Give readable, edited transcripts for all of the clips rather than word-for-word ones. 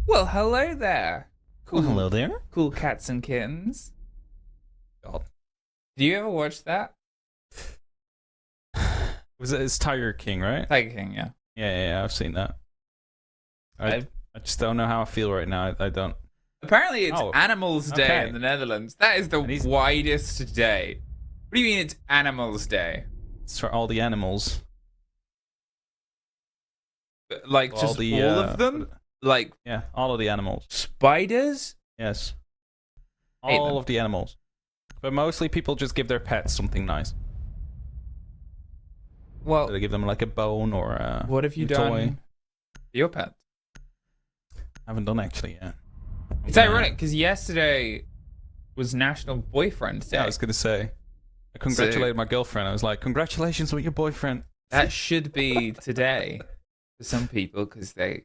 Well, hello there. Cool, Well, hello there. cool cats and kittens. God. Do you ever watch that? It's Tiger King, right? Tiger King, yeah. Yeah, I've seen that. I just don't know how I feel right now. I don't. Apparently, it's Oh, Animals Day okay. in the Netherlands. That is the widest day. What do you mean it's Animals Day? It's for all the animals. Like, All just the, all of them? Like, Yeah, all of the animals. spiders? Yes. Hate All them. of the animals. But mostly people just give their pets something nice. Well, They give them like a bone or a what have you toy. done for your pet? Haven't done actually yet. It's ironic, because yesterday was National Boyfriend Day. Yeah, I was gonna say. I congratulated my girlfriend. I was like, "Congratulations with your boyfriend." That should be today for some people, because they...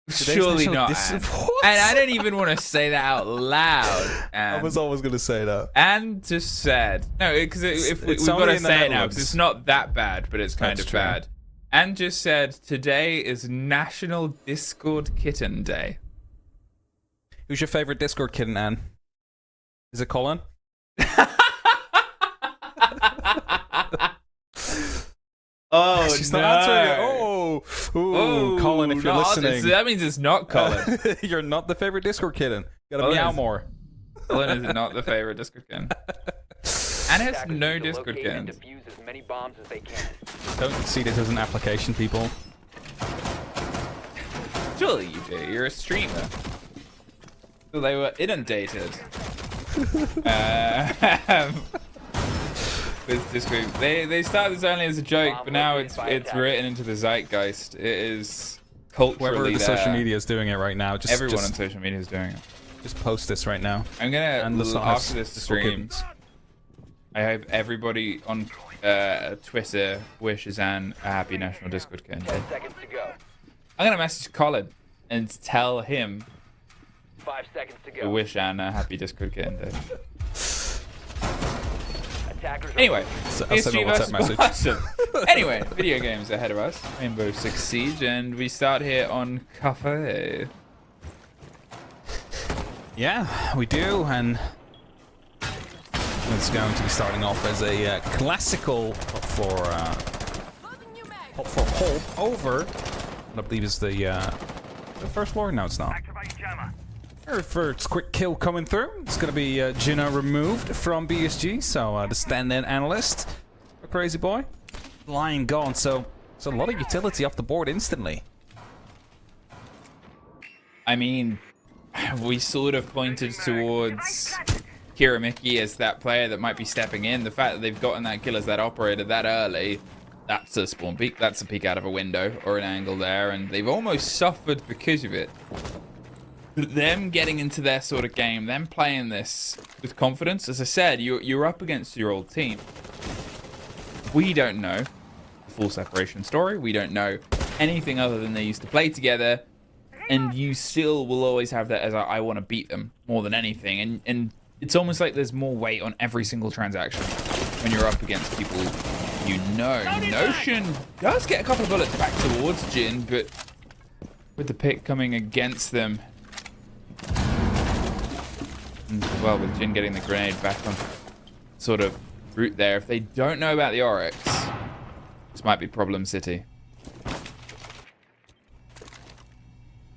Surely National not, Dis- Anne. What? And I don't even want to say that out loud. I was always gonna say that. And just said, no, because if we've It's got only to in the say it now, Netherlands. because it's not that bad, but it's kind That's of true. bad. And just said, today is National Discord Kitten Day. Who's your favorite Discord kitten, Anne? Is it Colin? Oh, She's no. not answering it. Oh, Colin, if you're not- listening, that means it's not Colin. you're not the favorite Discord kitten. You gotta Colin meow is- more. Colin is not the favorite Discord kitten. And has no Discord kittens. Defuse as many bombs as they can. Don't see this as an application, people. Surely you do. You're a streamer. So they were inundated. With Discord. They started this only as a joke, but now it's written into the zeitgeist. It is culturally Whoever the there. social media is doing it right now, Everyone on social media is doing it. just post this right now. I'm And gonna listen after to this us. stream. I hope everybody on Twitter wishes Anne a happy National Discord Kitten Day. 10 seconds to go. I'm gonna message Colin and tell him 5 seconds to to go. wish Anne a happy Discord Kitten Day. Attackers are Anyway, I'll send PSG a WhatsApp versus message. BlossoM. Anyway, video games ahead of us. Rainbow Six Siege, and we start here on Cafe. Yeah, we do, and it's going to be starting off as a classical for hold over. I believe is the first floor. No, it's not. First quick kill coming through. It's going to be Gina removed from BSG, so the stand-in analyst, a crazy boy, lying gone. So it's a lot of utility off the board instantly. I mean, we sort of pointed towards Kiramiki as that player that might be stepping in. The fact that they've gotten that kill as that operator that early, that's a spawn peek. That's a peek out of a window or an angle there, and they've almost suffered because of it. But them getting into their sort of game, them playing this with confidence, as I said, you're up against your old team. We don't know the full separation story. We don't know anything other than they used to play together. And you still will always have that as I want to beat them more than anything. And it's almost like there's more weight on every single transaction when you're up against people you know. Notion does get a couple of bullets back towards Jin, but with the pick coming against them, and well, with Jin getting the grenade back on sort of route there, if they don't know about the Oryx, this might be Problem City.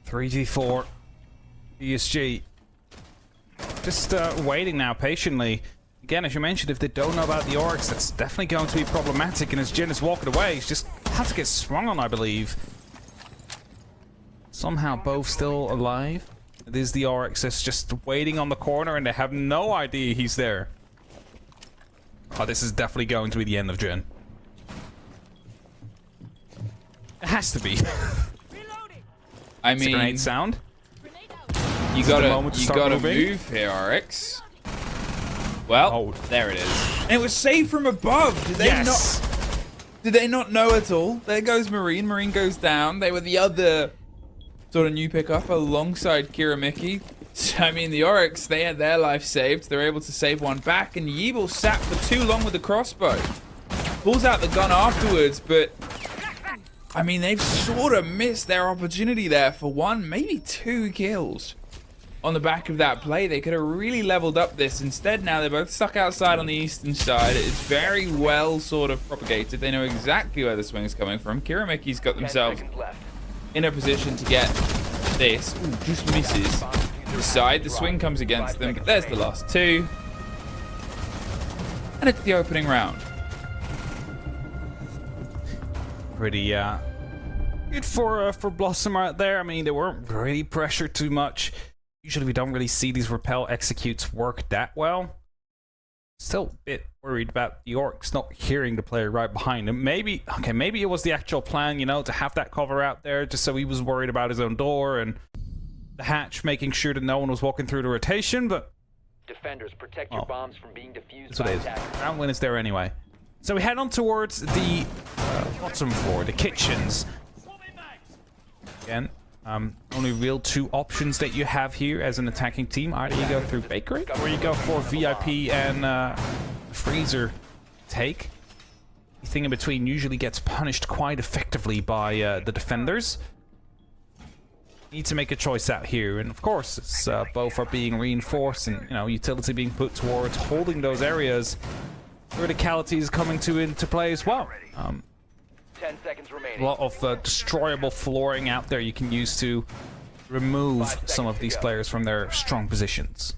3v4 ESG. Just waiting now patiently. Again, as you mentioned, if they don't know about the Oryx, that's definitely going to be problematic. And as Jin is walking away, he's just had to get swung on, I believe. Somehow both still alive. It is the Oryx that's just waiting on the corner, and they have no idea he's there. Oh, this is definitely going to be the end of Jin. It has to be. I It's a grenade mean, sound. you the moment to start gotta moving? move here, Oryx. Well, Oh. there it is. And it was saved from above. Did they not know at all? There goes Marine. Marine goes down. They were the other sort of new pickup alongside Kiramiki. I mean, the Oryx, they had their life saved. They're able to save one back, and Yeeble sat for too long with the crossbow. Pulls out the gun afterwards, but I mean, they've sort of missed their opportunity there for 1, maybe 2 kills. On the back of that play, they could have really leveled up this. Instead, now they're both stuck outside on the eastern side. It's very well sort of propagated. They know exactly where the swing is coming from. Kiramiki's got 10 themselves seconds left. in a position to get this. Ooh, just misses. The side, the swing comes against them, but there's the last 2. And it's the opening round. Pretty good for BlossoM out there. I mean, they weren't really pressured too much. Usually we don't really see these repel executes work that well. Still a bit worried about the orcs not hearing the player right behind him. Maybe it was the actual plan, you know, to have that cover out there just so he was worried about his own door and the hatch, making sure that no one was walking through the rotation, but Defenders, protect your bombs from being defused that's what by it is. attackers. Round win is there anyway. So we head on towards the bottom floor, the kitchens. Again, only real 2 options that you have here as an attacking team. Either you go through bakery or you go for VIP and freezer take. Anything in between usually gets punished quite effectively by the defenders. Need to make a choice out here, and of course it's both are being reinforced and, you know, utility being put towards holding those areas. Verticality is coming into play as well. 10 seconds remaining. A lot of destroyable flooring out there you can use to remove some of these players from their strong positions.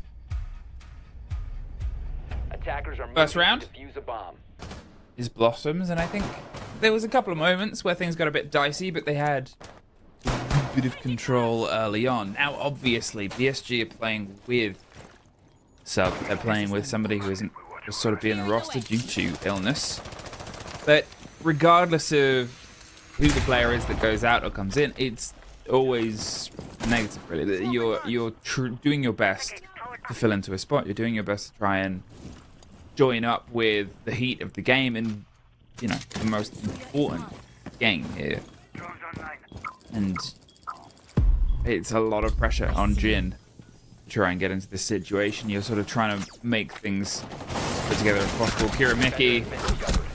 Attackers are First moving round? to defuse a bomb. Is BlossoM's, and I think there was a couple of moments where things got a bit dicey, but they had a bit of control early on. Now, obviously, BSG are playing with they're playing with somebody who isn't just sort of being the roster due to illness. But regardless of who the player is that goes out or comes in, it's always negative, really. You're doing your best to fill into a spot. You're doing your best to try and join up with the heat of the game and, you know, the most important game here. And it's a lot of pressure on Jin to try and get into this situation. You're sort of trying to make things put together as possible. Kiramiki,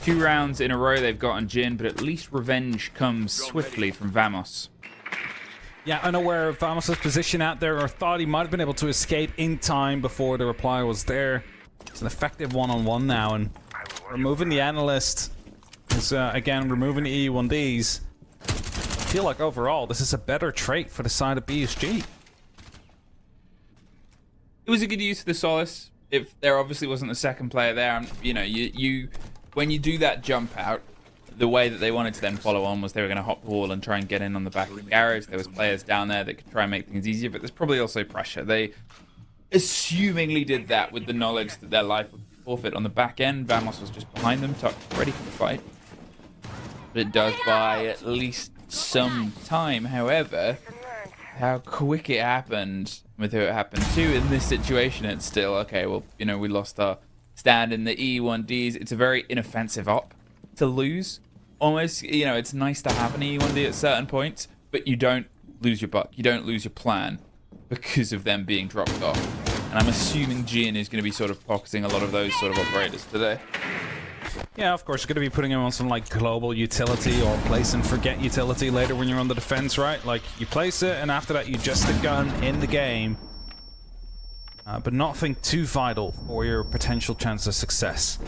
2 rounds in a row they've got on Jin, but at least revenge comes swiftly from Vamos. Yeah, unaware of Vamos' position out there, or thought he might have been able to escape in time before the reply was there. It's an effective one-on-one now, and removing the analyst is, again, removing the E1Ds. I feel like overall this is a better trait for the side of BSG. It was a good use of the Solace. If there obviously wasn't a second player there, you know, you when you do that jump out, the way that they wanted to then follow on was they were going to hop the wall and try and get in on the back of the garage. There was players down there that could try and make things easier, but there's probably also pressure. They assumingly did that with the knowledge that their life would forfeit on the back end. Vamos was just behind them, tucked, ready for the fight. But it does buy at least some time. However, how quick it happened with who it happened to in this situation, it's still, okay, well, you know, we lost our stand in the E1Ds. It's a very inoffensive op to lose. Almost, you know, it's nice to have an E1D at certain points, but you don't lose your buck. You don't lose your plan because of them being dropped off. And I'm assuming Jin is going to be sort of focusing a lot of those sort of operators today. Yeah, of course, you're going to be putting him on some, like, global utility or place and forget utility later when you're on the defense, right? Like, you place it, and after that, you just a gun in the game. But nothing too vital for your potential chance of success.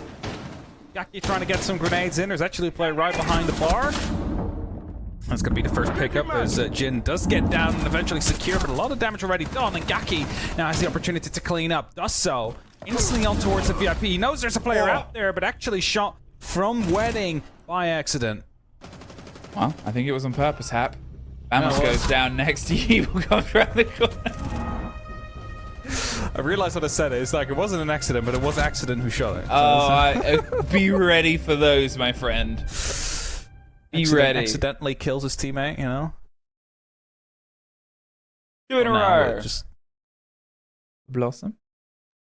Yaki trying to get some grenades in. There's actually a player right behind the bar. That's going to be the first pickup as Jin does get down and eventually secure, but a lot of damage already done, and Gaki now has the opportunity to clean up. Does so. Instantly on towards the VIP. He knows there's a player out there, but actually shot from Wedding by accident. Well, I think it was on purpose, Hap. Vamos goes down next to you. Will come around the corner. I realized what I said. It's like, it wasn't an accident, but it was accident who shot it. Oh, be ready for those, my friend. Be ready. Accidentally kills his teammate, you know? 2 in a row. Just... BlossoM.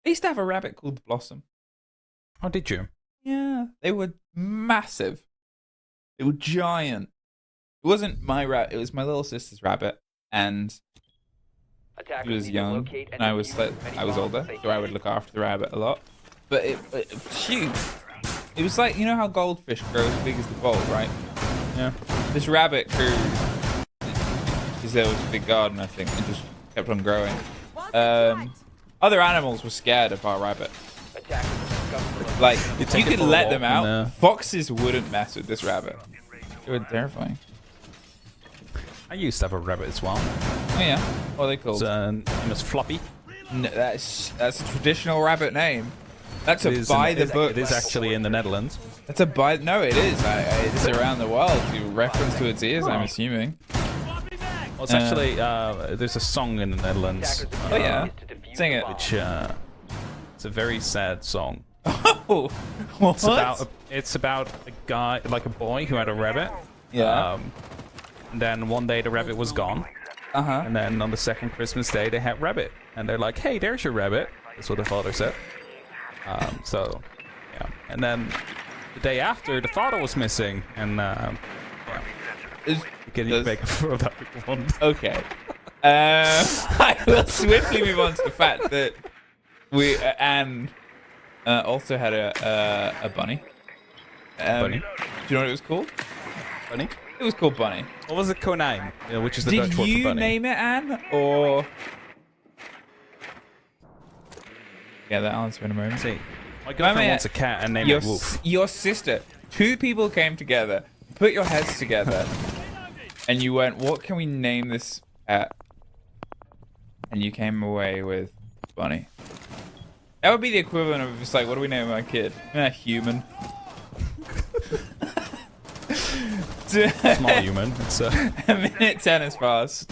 I used to have a rabbit called BlossoM. Oh, did you? Yeah, they were massive. They were giant. It wasn't my rabbit, it was my little sister's rabbit. And he was young, and I was older, so I would look after the rabbit a lot. But it was huge. It was like, you know how goldfish grow as big as the bowl, right? Yeah. This rabbit grew because there was a big garden, I think, and just kept on growing. Other animals were scared of our rabbit. Attackers are discovered. Like, take you it could for a let walk them and, out. Foxes wouldn't mess with this rabbit. It would terrifying. I used to have a rabbit as well. Oh yeah, what are they called? Name was Floppy. No, that's a traditional rabbit name. That's a It is by the book. It is actually in the Netherlands. That's a by. No, it is. It is around the world. You reference to its ears, I'm assuming. Well, it's actually there's a song in the Netherlands. Oh yeah, To defuse sing the it. bomb. Which it's a very sad song. Oh, what? It's about a guy, like a boy, who had a rabbit. Yeah. And then one day the rabbit was gone. And then on the second Christmas day they had rabbit, and they're like, "Hey, there's your rabbit." That's what the father said. So, yeah. And then the day after, the father was missing, and yeah. Can you make for that one? Okay. I will swiftly move on to the fact that Anne also had a bunny. Bunny? Do you know what it was called? Bunny? It was called Bunny. What was the konijn? Yeah, which is the Did Dutch word for you bunny. name it Anne, or? Yeah, that answer in a moment. See, my girlfriend wants a cat and named it Wolf. Your sister. Two people came together, put your heads together, and you went, "What can we name this pet?" And you came away with Bunny. That would be the equivalent of just like, what do we name our kid? Human. Small human. It's A minute 10 has passed.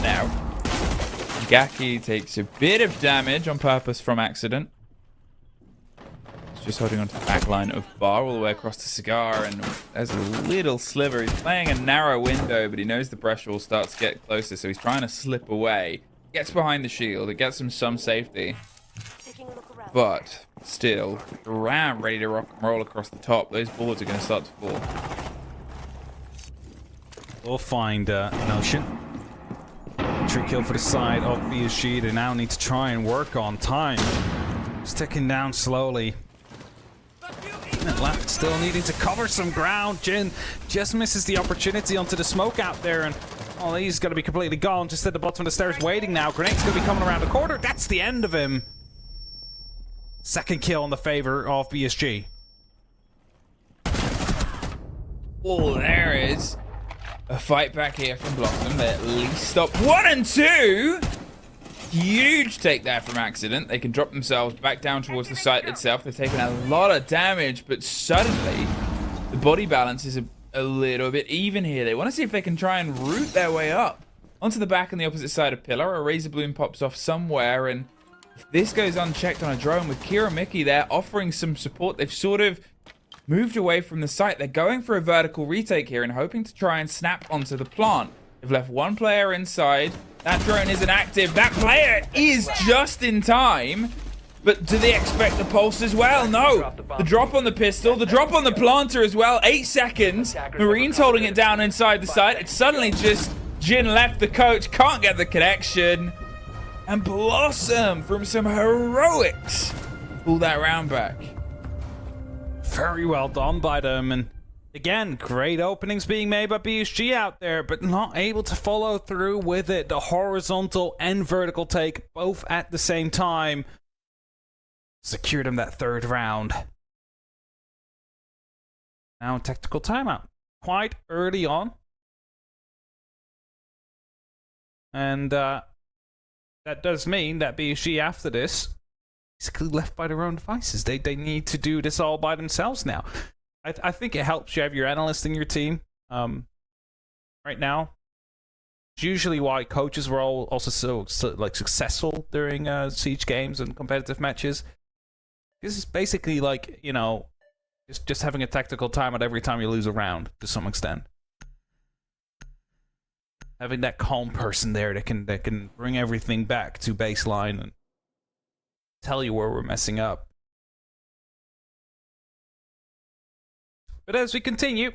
Now, Gaki takes a bit of damage on purpose from accident. He's just holding onto the back line of bar all the way across the cigar, and there's a little sliver. He's playing a narrow window, but he knows the pressure will start to get closer, so he's trying to slip away. Gets behind the shield. It gets him some safety. But still, around ready to rock and roll across the top. Those boards are going to start to fall. We'll find Notion. Tree kill for the side of BSG. They now need to try and work on time. It's ticking down slowly. Minute left, still needing to cover some ground. Jin just misses the opportunity onto the smoke out there, and oh, he's going to be completely gone. Just at the bottom of the stairs waiting now. Grenade's going to be coming around the corner. That's the end of him. Second kill in the favor of BSG. Oh, there is a fight back here from BlossoM. They at least stop 1 and 2. Huge take there from accident. They can drop themselves back down towards the site itself. They've taken a lot of damage, but suddenly the body balance is a little bit even here. They want to see if they can try and root their way up onto the back on the opposite side of pillar. A razor bloom pops off somewhere, and if this goes unchecked on a drone with Kira Mickey there offering some support, they've sort of moved away from the site. They're going for a vertical retake here and hoping to try and snap onto the plant. They've left one player inside. That drone isn't active. That player is just in time. But do they expect the pulse as well? No. The drop on the pistol, the drop on the planter as well. 8 seconds. Marine's holding it down inside the site. It's suddenly just Jin left the coach. Can't get the connection. And BlossoM from some heroics pull that round back. Very well done by them, and again, great openings being made by BSG out there, but not able to follow through with it. The horizontal and vertical take, both at the same time, secured him that third round. Now tactical timeout. Quite early on. And that does mean that BSG after this basically left by their own devices. They need to do this all by themselves now. I think it helps you have your analyst in your team. Right now, it's usually why coaches were all also so like successful during siege games and competitive matches. This is basically like, you know, just having a tactical timeout every time you lose a round to some extent. Having that calm person there that can bring everything back to baseline and tell you where we're messing up. But as we continue,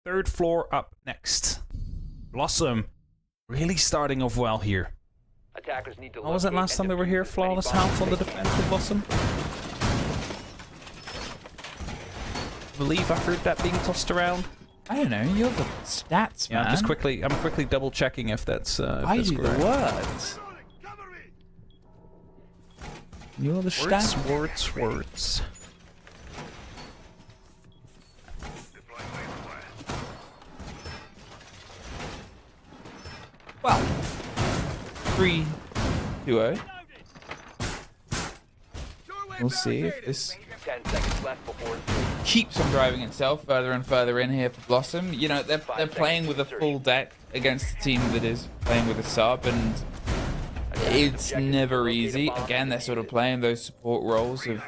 third floor up next. BlossoM really starting off well here. Attackers need to How was it last time they were here? Flawless half on the defense of BlossoM? I believe I heard that being tossed around. I don't know. You're the stats, man. Yeah, I'm quickly double checking if that's I if that's do correct. the words. You're the stats. Words. Well, 3-2-0. We'll see if this 10 seconds left before insertion. keeps on driving itself further and further in here for BlossoM. You know, they're playing with a full deck against a team that is playing with a sub, and it's never easy. Again, they're sort of playing those support roles of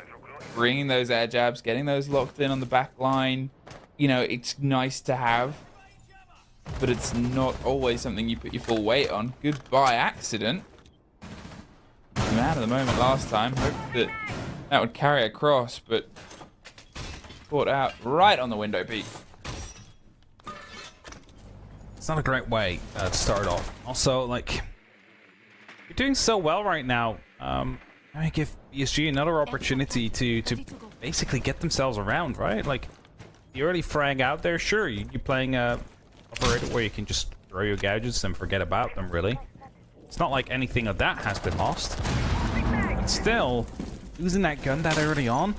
bringing those air jabs, getting those locked in on the back line. You know, it's nice to have, but it's not always something you put your full weight on. Goodbye, accident. Man of the moment last time. Hoped that would carry across, but caught out right on the window peak. It's not a great way to start off. Also, like, you're doing so well right now. I mean, give BSG another opportunity to basically get themselves around, right? Like, the early frag out there, sure, you're playing a operator where you can just throw your gadgets and forget about them, really. It's not like anything of that has been lost. But still, losing that gun that early on,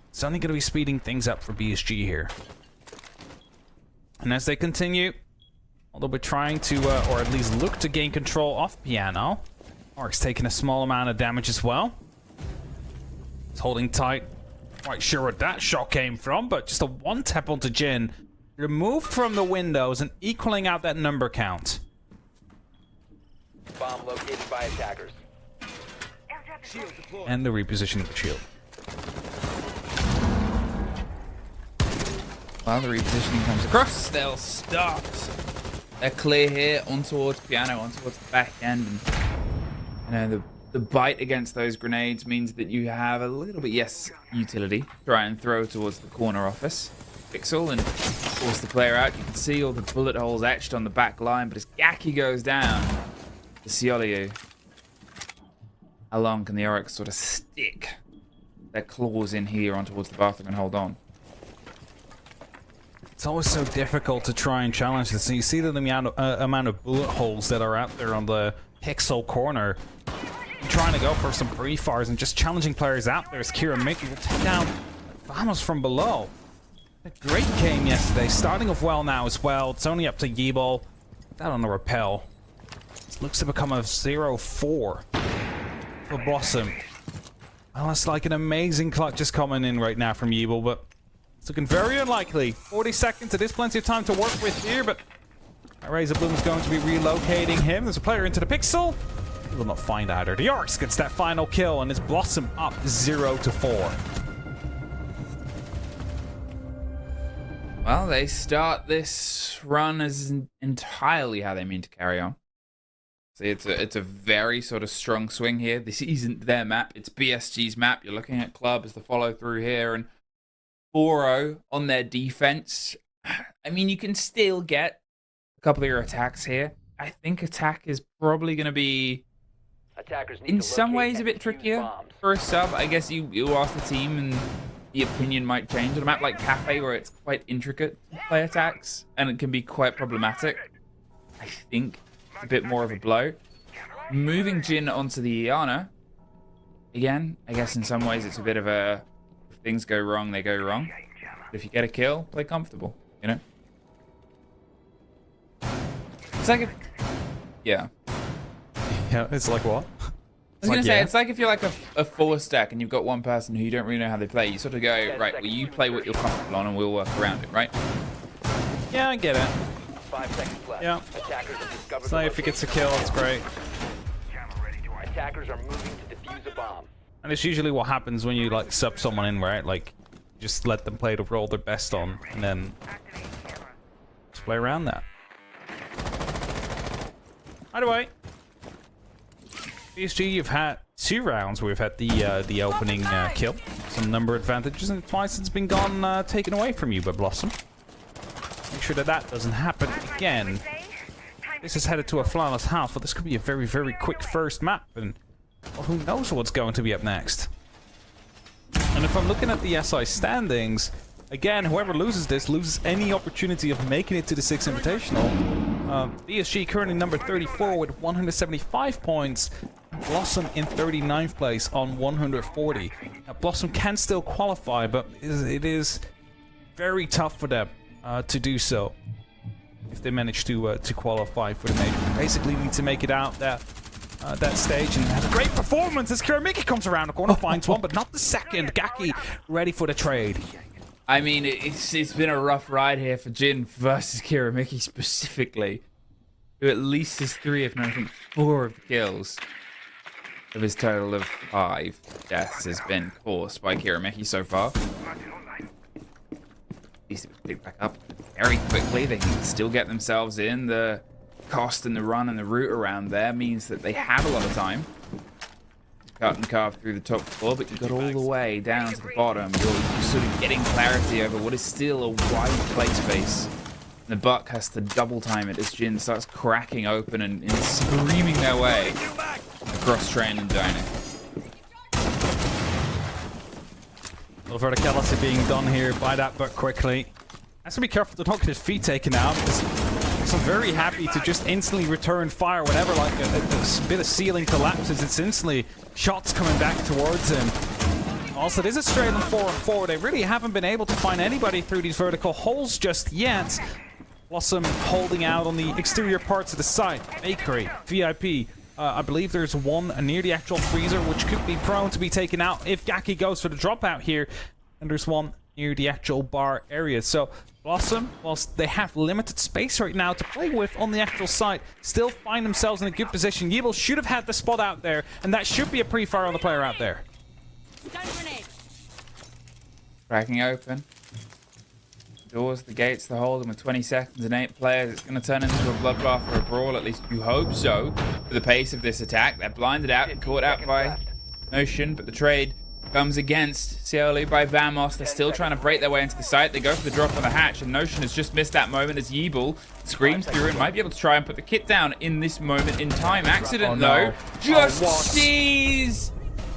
it's only going to be speeding things up for BSG here. And as they continue, although we're trying to, or at least look to gain control of Piano, Mark's taking a small amount of damage as well. He's holding tight. Quite sure where that shot came from, but just a one tap onto Jin. Removed from the windows and equaling out that number count. Bomb located by attackers. And the repositioning of the shield. While the repositioning comes across, they'll start. They're clear here on towards Piano, on towards the back end. And, you know, the bite against those grenades means that you have a little bit, yes, utility. Try and throw towards the corner office. Pixel and force the player out. You can see all the bullet holes etched on the back line, but as Gaki goes down, the Cioliu. How long can the Oryx sort of stick their claws in here on towards the bathroom and hold on? It's always so difficult to try and challenge this. And you see the amount of bullet holes that are out there on the Pixel corner. You're trying to go for some pre-fires and just challenging players out there as Kira Mickey will take down Vamos from below. A great game yesterday, starting off well now as well. It's only up to Yeeble. That on the rappel. It looks to become a 0-4 for BlossoM. Well, that's like an amazing clutch just coming in right now from Yeeble, but it's looking very unlikely. 40 seconds, it is plenty of time to work with here, but Razor Bloom is going to be relocating him. There's a player into the Pixel. He will not find either. The Orcs gets that final kill, and it's BlossoM up 0-4. Well, they start this run as entirely how they mean to carry on. See, it's a very sort of strong swing here. This isn't their map. It's BSG's map. You're looking at Club as the follow-through here, and 4-0 on their defense. I mean, you can still get a couple of your attacks here. I think attack is probably going to be, Attackers need in to some locate ways, a and bit defuse trickier bombs. for a sub. I guess you ask the team and the opinion might change. On a map like Cafe, where it's quite intricate to play attacks, and it can be quite problematic, I think it's a bit more of a blow. Moving Jin onto the Iana, again, I guess in some ways it's a bit of a, if things go wrong, they go wrong. But if you get a kill, play comfortable, you know? It's like if, yeah. Yeah, it's like what? I was going to say, it's like if you're like a 4-stack and you've got one person who you don't really know how they play, you sort of go, right, well, you play what you're comfortable on and we'll work around it, right? Yeah, I get it. 5 seconds left. Yeah. Attackers have discovered So the if he gets a location. kill, it's great. Attackers are moving to defuse a bomb. And it's usually what happens when you like sub someone in, right? Like, just let them play the role they're best on, and then just play around that. Either way, BSG, you've had 2 rounds where we've had the opening kill, some number advantages, and twice it's been taken away from you by BlossoM. Make sure that that doesn't happen again. This is headed to a flawless half, but this could be a very, very quick first map, and well, who knows what's going to be up next. And if I'm looking at the SI standings, again, whoever loses this loses any opportunity of making it to the 6th Invitational. BSG currently number 34 with 175 points. BlossoM in 39th place on 140. Now, BlossoM can still qualify, but it is very tough for them to do so. If they manage to qualify for the major, they basically need to make it out that stage and have a great performance as Kiramiki comes around the corner, finds one, but not the second. Gaki ready for the trade. I mean, it's been a rough ride here for Jin versus Kiramiki specifically. Who at least has 3, if not I think 4 of the kills of his total of 5 deaths has been caused by Kiramiki so far. At least it was picked back up very quickly. They can still get themselves in. The cost and the run and the route around there means that they have a lot of time to cut and carve through the top floor, but you got all the way down to the bottom. You're sort of getting clarity over what is still a wide play space. And the Buck has to double time it as Jin starts cracking open and screaming their way across train and dining. Well, verticality being done here by that Buck quickly. Has to be careful to not get his feet taken out, because I'm very happy to just instantly return fire whenever like a bit of ceiling collapses. It's instantly shots coming back towards him. Also, this is straight on 4-on-4. They really haven't been able to find anybody through these vertical holes just yet. BlossoM holding out on the exterior parts of the site. Bakery, VIP. I believe there's one near the actual freezer, which could be prone to be taken out if Gaki goes for the dropout here. And there's one near the actual bar area. So BlossoM, whilst they have limited space right now to play with on the actual site, still find themselves in a good position. Yibel should have had the spot out there, and that should be a pre-fire on the player out there. Cracking open. Doors, the gates, the hold, and with 20 seconds and 8 players, it's going to turn into a bloodbath or a brawl. At least you hope so. For the pace of this attack, they're blinded out and caught out by Notion, but the trade comes against Seoli by Vamos. They're still trying to break their way into the site. They go for the drop on the hatch, and Notion has just missed that moment as Yeeble screams through and might be able to try and put the kit down in this moment in time. Accident, though, just sees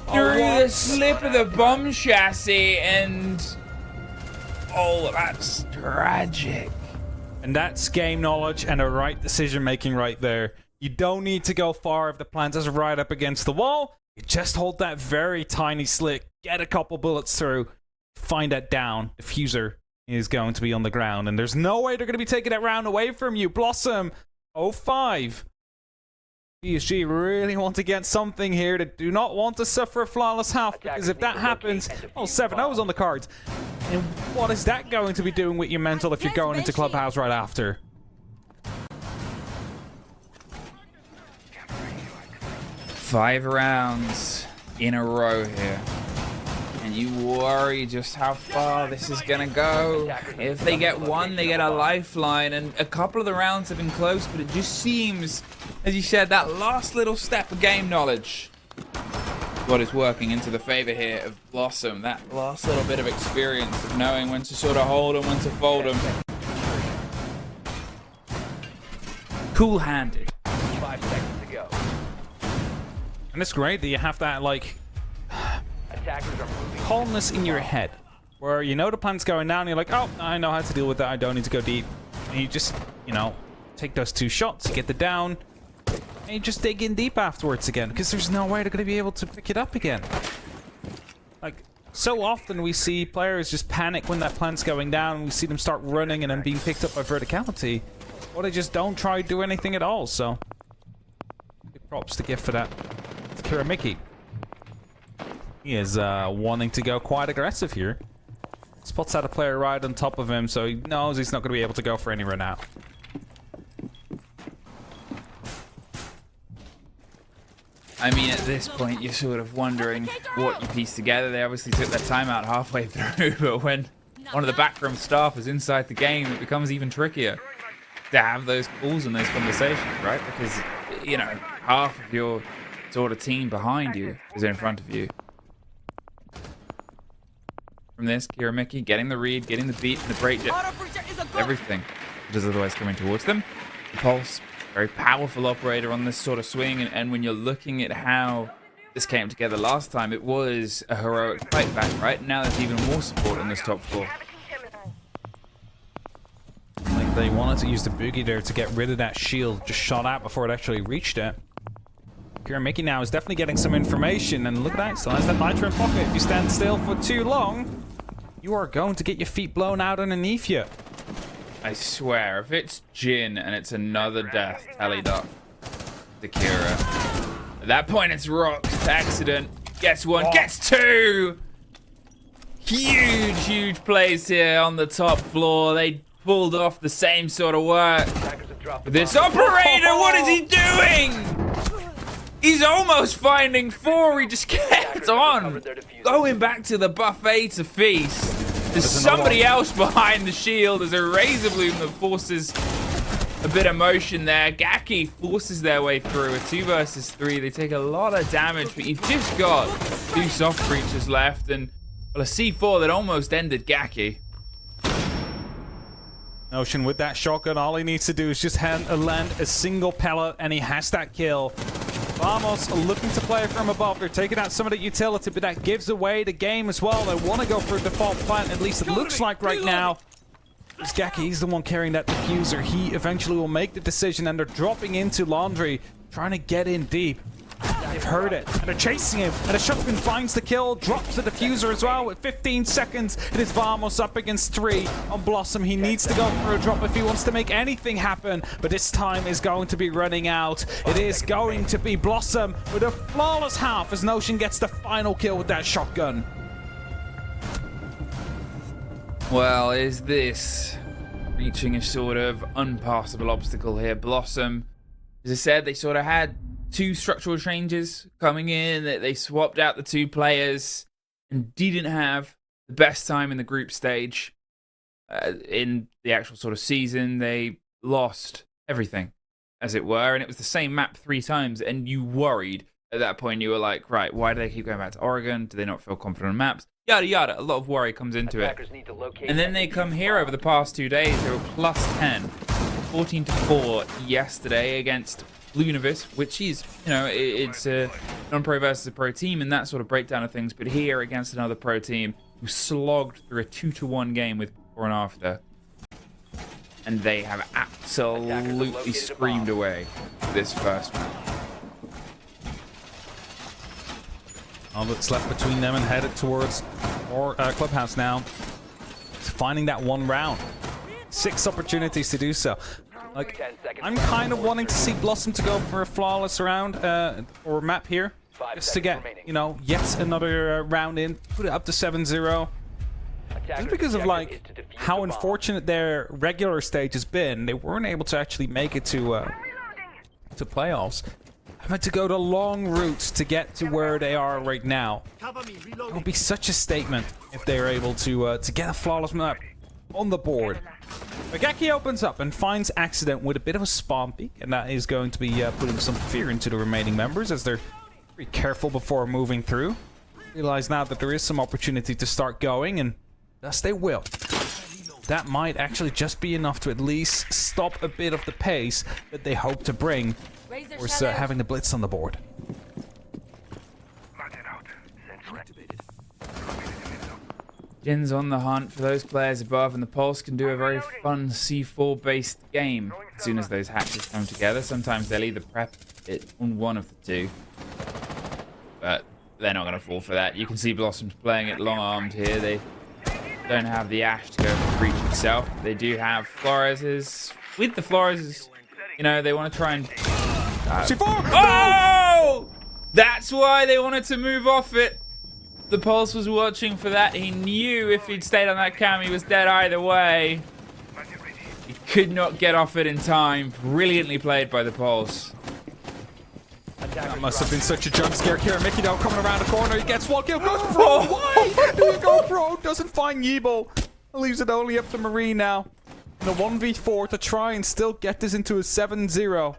through the slip of the bomb chassis, and oh, that's tragic. And that's game knowledge and a right decision making right there. You don't need to go far if the plant is right up against the wall. You just hold that very tiny slit, get a couple bullets through, find that down. The diffuser is going to be on the ground, and there's no way they're going to be taking that round away from you. BlossoM, 0-5. PSG really want to get something here. They do not want to suffer a flawless half, because if that happens, well, 7-0's on the cards. And what is that going to be doing with your mental if you're going into Clubhouse right after? Five rounds in a row here. And you worry just how far this is going to go. If they get one, they get a lifeline. And a couple of the rounds have been close, but it just seems, as you said, that last little step of game knowledge, what is working into the favor here of BlossoM. That last little bit of experience of knowing when to sort of hold them, when to fold them. Cool-handed. 5 seconds to go. And it's great that you have that, like, Attackers are moving. calmness in your head, where you know the plant's going down, and you're like, oh, I know how to deal with that, I don't need to go deep. And you just, you know, take those 2 shots, get the down, and you just dig in deep afterwards again, because there's no way they're going to be able to pick it up again. Like, so often we see players just panic when that plant's going down, and we see them start running and then being picked up by verticality, or they just don't try to do anything at all. So big props to give for that. It's Kiramiki. He is wanting to go quite aggressive here. Spots out a player right on top of him, so he knows he's not going to be able to go for any run out. I mean, at this point, you're sort of wondering what you piece together. They obviously took their time out halfway through, but when one of the backroom staff is inside the game, it becomes even trickier to have those calls and those conversations, right? Because, you know, half of your sort of team behind you is in front of you. From this, Kiramiki getting the read, getting the beat, and the break, everything that is otherwise coming towards them. The Pulse, very powerful operator on this sort of swing, and when you're looking at how this came together last time, it was a heroic fight back, right? Now there's even more support on this top floor. They wanted to use the boogie there to get rid of that shield. Just shot out before it actually reached it. Kira Mickey now is definitely getting some information. And look at that. Still has that nitro in pocket. If you stand still for too long, you are going to get your feet blown out underneath you. I swear, if it's Jin and it's another death tallied up to Kira, at that point it's Rock's accident. Gets one, gets two! Huge plays here on the top floor. They pulled off the same sort of work. But this operator, what is he doing? He's almost finding four. He just kept on going back to the buffet to feast. There's somebody else behind the shield. There's a razor bloom that forces a bit of motion there. Gaki forces their way through. A 2 versus 3. They take a lot of damage, but you've just got 2 soft creatures left. And well, a C4 that almost ended Gaki. Notion with that shotgun, all he needs to do is just land a single pellet, and he has that kill. Vamos looking to play from above. They're taking out some of the utility, but that gives away the game as well. They want to go for a default plant, at least it looks like right now. It's Gaki, he's the one carrying that diffuser. He eventually will make the decision, and they're dropping into Laundry, trying to get in deep. They've heard it, and they're chasing him, and the shotgun finds the kill, drops the diffuser as well with 15 seconds. It is Vamos up against 3 on BlossoM. He needs to go for a drop if he wants to make anything happen, but this time is going to be running out. It is going to be BlossoM with a flawless half as Notion gets the final kill with that shotgun. Well, is this reaching a sort of unpassable obstacle here? BlossoM, as I said, they sort of had 2 structural changes coming in. They swapped out the 2 players and didn't have the best time in the group stage. In the actual sort of season, they lost everything, as it were, and it was the same map 3 times, and you worried at that point. You were like, right, why do they keep going back to Oregon? Do they not feel confident on maps? Yada yada. A lot of worry comes into it. And then they come here over the past 2 days. They were plus 10, 14-4 yesterday against Lunavis, which is, you know, it's a non-pro versus a pro team and that sort of breakdown of things, but here against another pro team who slogged through a 2-1 game with before and after, and they have absolutely screamed away this first match. All that's left between them and headed towards Clubhouse now. It's finding that one round. 6 opportunities to do so. Like, I'm kind of wanting to see BlossoM to go for a flawless round or map here, just to get, you know, yet another round in, put it up to 7-0. Just because of like how unfortunate their regular stage has been, they weren't able to actually make it to playoffs. I've had to go the long routes to get to where they are right now. It would be such a statement if they were able to get a flawless map on the board. Gaki opens up and finds Accident with a bit of a spawn peek, and that is going to be putting some fear into the remaining members as they're very careful before moving through. Realize now that there is some opportunity to start going, and thus they will. That might actually just be enough to at least stop a bit of the pace that they hope to bring, or having the blitz on the board. Jin's on the hunt for those players above, and the Pulse can do a very fun C4-based game as soon as those hatches come together. Sometimes they'll either prep it on one of the 2, but they're not going to fall for that. You can see BlossoM's playing it long-armed here. They don't have the Ash to go for the breach itself. They do have Flores's. With the Flores's, you know, they want to try and... Oh! That's why they wanted to move off it. The Pulse was watching for that. He knew if he'd stayed on that cam, he was dead either way. He could not get off it in time. Brilliantly played by the Pulse. That must have been such a jump scare. Kira Mickey though coming around the corner. He gets one kill, goes pro. Why do you go pro? Doesn't find Yeeble. Leaves it only up to Marie now. In a 1v4 to try and still get this into a 7-0.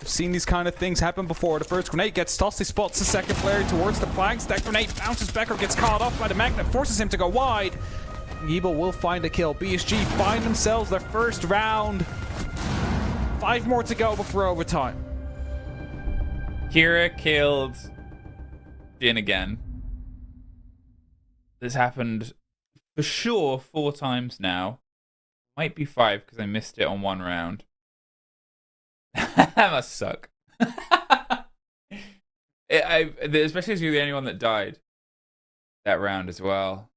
I've seen these kind of things happen before. The first grenade gets tossed. He spots the second player towards the flags. That grenade bounces back or gets caught off by the magnet. Forces him to go wide. Yeeble will find a kill. BSG find themselves their first round. 5 more to go before overtime. Kira killed Jin again. This happened for sure 4 times now. Might be 5 because I missed it on one round. That must suck. Especially as you're the only one that died that round as well.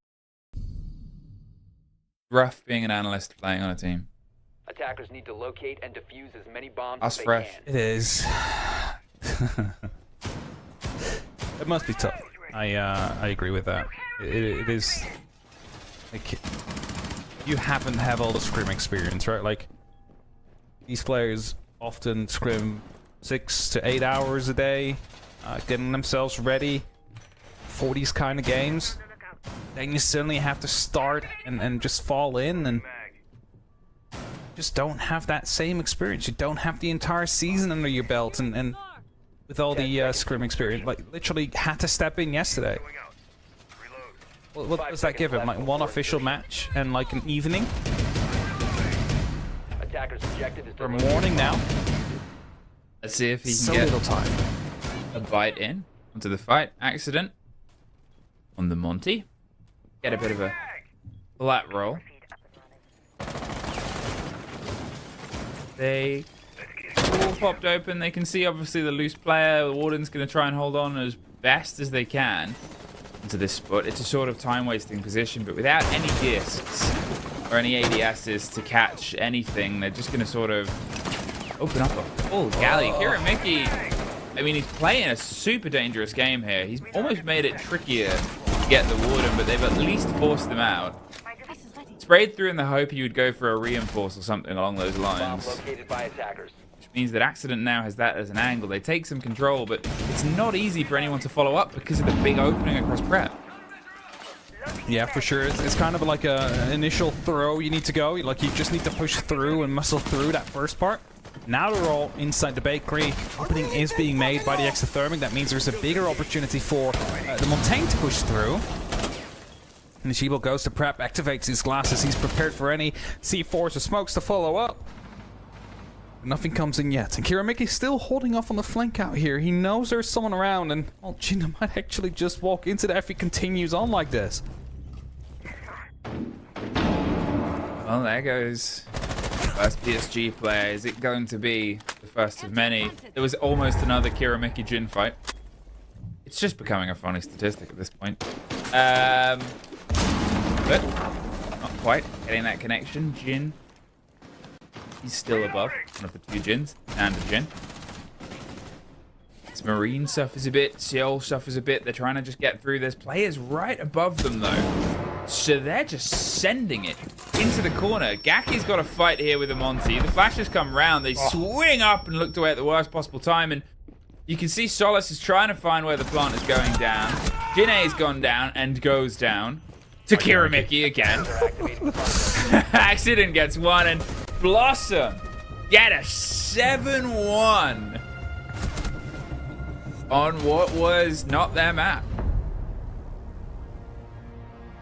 Rough being an analyst playing on a team. Attackers need to locate and defuse as many bombs That's as they fresh. can. It is. It must be tough. I agree with that. It is. Like, you happen to have all the scrim experience, right? Like, these players often scrim 6 to 8 hours a day, getting themselves ready for these kind of games. Then you suddenly have to start and just fall in, and just don't have that same experience. You don't have the entire season under your belt, and with all the scrim experience, like literally had to step in yesterday. What does that give him? Like one official match and like an evening? Attackers objective is to Or morning now? Let's see if he can So get little time. a bite in onto the fight. Accident on the Monty. Get a bit of a flat roll. They all popped open. They can see obviously the loose player. The Warden's going to try and hold on as best as they can into this spot. It's a sort of time-wasting position, but without any discs or any ADSs to catch anything, they're just going to sort of open up a full galley. Kiramiki, I mean, he's playing a super dangerous game here. He's almost made it trickier to get the Warden, but they've at least forced them out. Sprayed through in the hope he would go for a reinforce or something along those bomb lines. located by attackers. Which means that Accident now has that as an angle. They take some control, but it's not easy for anyone to follow up because of the big opening across prep. Yeah, for sure. It's kind of like an initial throw you need to go. Like, you just need to push through and muscle through that first part. Now they're all inside the bakery. Opening is being made by the exothermic. That means there's a bigger opportunity for the Montaigne to push through. And Nishibo goes to prep, activates his glasses. He's prepared for any C4s or smokes to follow up. But nothing comes in yet. And Kiramiki's still holding off on the flank out here. He knows there's someone around, and well, Gina might actually just walk into that if he continues on like this. Well, there goes first PSG player. Is it going to be the first of many? There was almost another Kiramiki Jin fight. It's just becoming a funny statistic at this point. But not quite getting that connection. Jin, he's still above one of the two Jins and a Jin. This Marine suffers a bit. Seoul suffers a bit. They're trying to just get through. There's players right above them though, so they're just sending it into the corner. Gaki's got a fight here with the Monty. The flashes come round. They swing up and looked away at the worst possible time, and you can see Solace is trying to find where the plant is going down. Jinei's gone down and goes down to Kiramiki again. Accident gets one, and BlossoM get a 7-1 on what was not their map.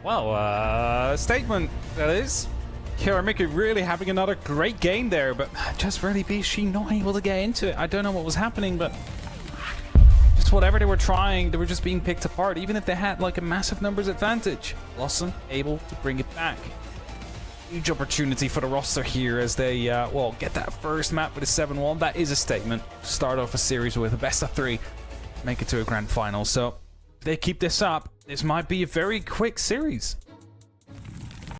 Well, statement, that is. Kiramiki really having another great game there, but just really BSG not able to get into it. I don't know what was happening, but just whatever they were trying, they were just being picked apart, even if they had like a massive numbers advantage. BlossoM able to bring it back. Huge opportunity for the roster here as they, well, get that first map with a 7-1. That is a statement. Start off a series with a best of 3, make it to a grand final. So if they keep this up, this might be a very quick series.